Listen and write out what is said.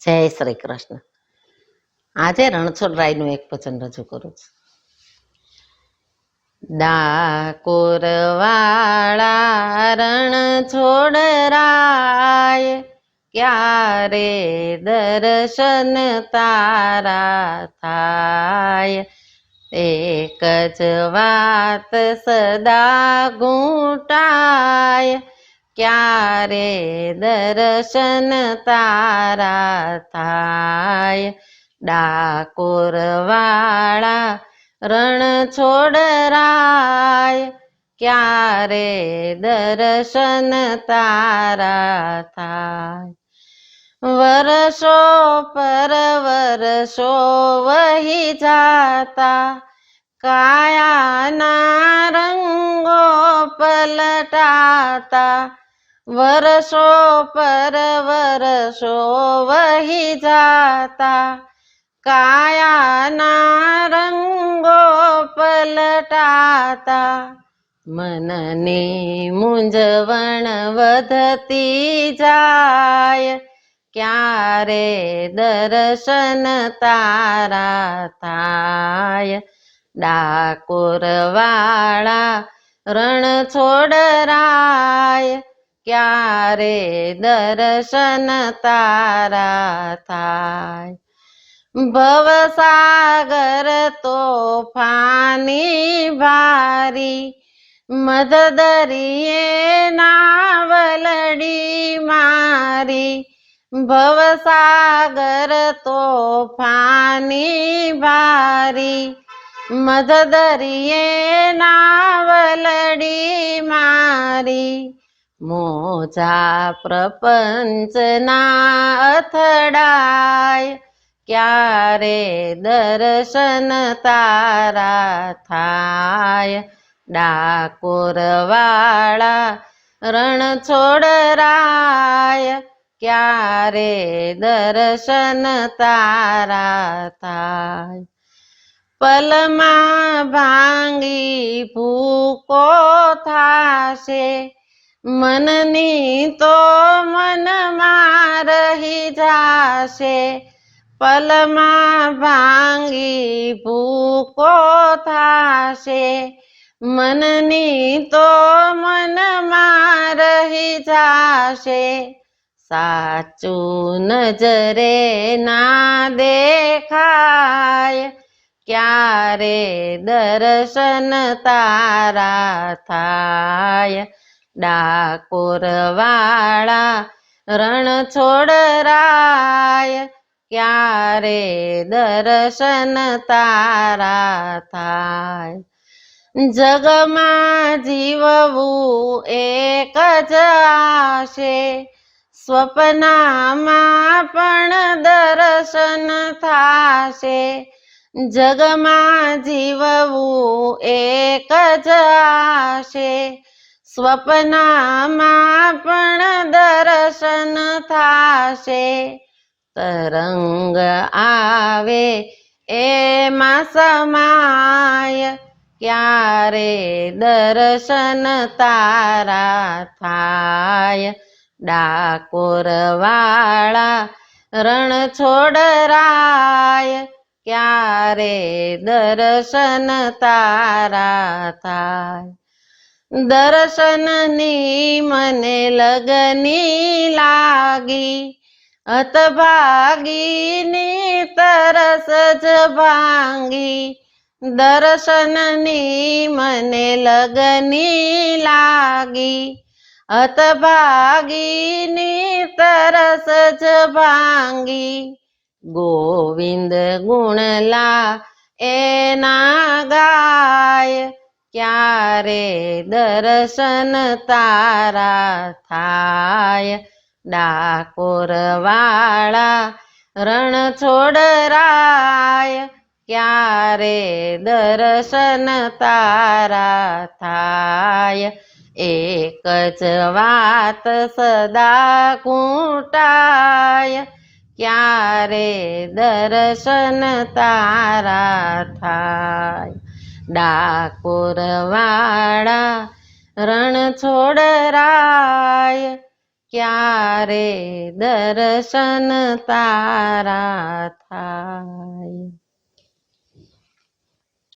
જય શ્રી કૃષ્ણ. આજે રણછોડરાયનું એક ભજન રજૂ કરું છું. ડાકોર વાળા રણછોડરાય, ક્યારે દર્શન તારા થાય. એક જ વાત સદા ઘૂંટાય, ક્યારે દર્શન તારા થાય. ડાકોર વાળા રણછોડરાય, ક્યારે દર્શન તારા થાય. વર્ષો પર વર્ષો વહી જાતા, કાયાના રંગો પલટાતા. વર્ષો પર વર્ષો વહી જાતા, કાયાના રંગો પલટાતા. મનની મૂંઝવણ વધતી જાય, ક્યારે દર્શન તારા થાય. ડાકોર વાળા રણછોડરાય, ક્યારે દર્શન તારા થાય. ભવસાગર તોફાની ભારી, મધદરિયે નાવલડી મારી. ભવસાગર તોફાની ભારી, મધદરિયે નાવલડી મારી. મોજા પ્રપંચના અથડાય, ક્યારે દર્શન તારા થાય. ડાકોર વાળા રણછોડરાય, ક્યારે દર્શન તારા થાય. પલમાં ભાંગી ભૂકો થાશે, મનની તો મનમાં રહી જાશે. પલમાં ભાંગી ભૂકો થાશે, મનની તો મનમાં રહી જાશે. સાચું નજરે ના દેખાય, ક્યારે દર્શન તારા થાય. ડાકોર વાળા રણછોડરાય, ક્યારે દર્શન તારા થાય. જગમાં જીવવું એક જ આશે, સ્વપ્નમાં પણ દર્શન થાશે. જગમાં જીવવું એક જ આશે, સ્વપ્નમાં પણ દર્શન થાશે. તરંગ આવે એમાં સમાય, ક્યારે દર્શન તારા થાય. ડાકોર વાળા રણછોડરાય, ક્યારે દર્શન તારા થાય. દર્શનની મને લગની લાગી, હતભાગીની તરસ જ ભાંગી. દર્શનની મને લગની લાગી, હતભાગીની તરસ જ ભાંગી. ગોવિંદ ગુણલા એના ગાય, ક્યારે દર્શન તારા થાય. ડાકોર વાળા રણછોડરાય, ક્યારે દર્શન તારા થાય. એક જ વાત સદા ઘૂંટાય, ક્યારે દર્શન તારા થાય. ડાકોર વાળા રણછોડરાય, ક્યારે દર્શન તારા થાય.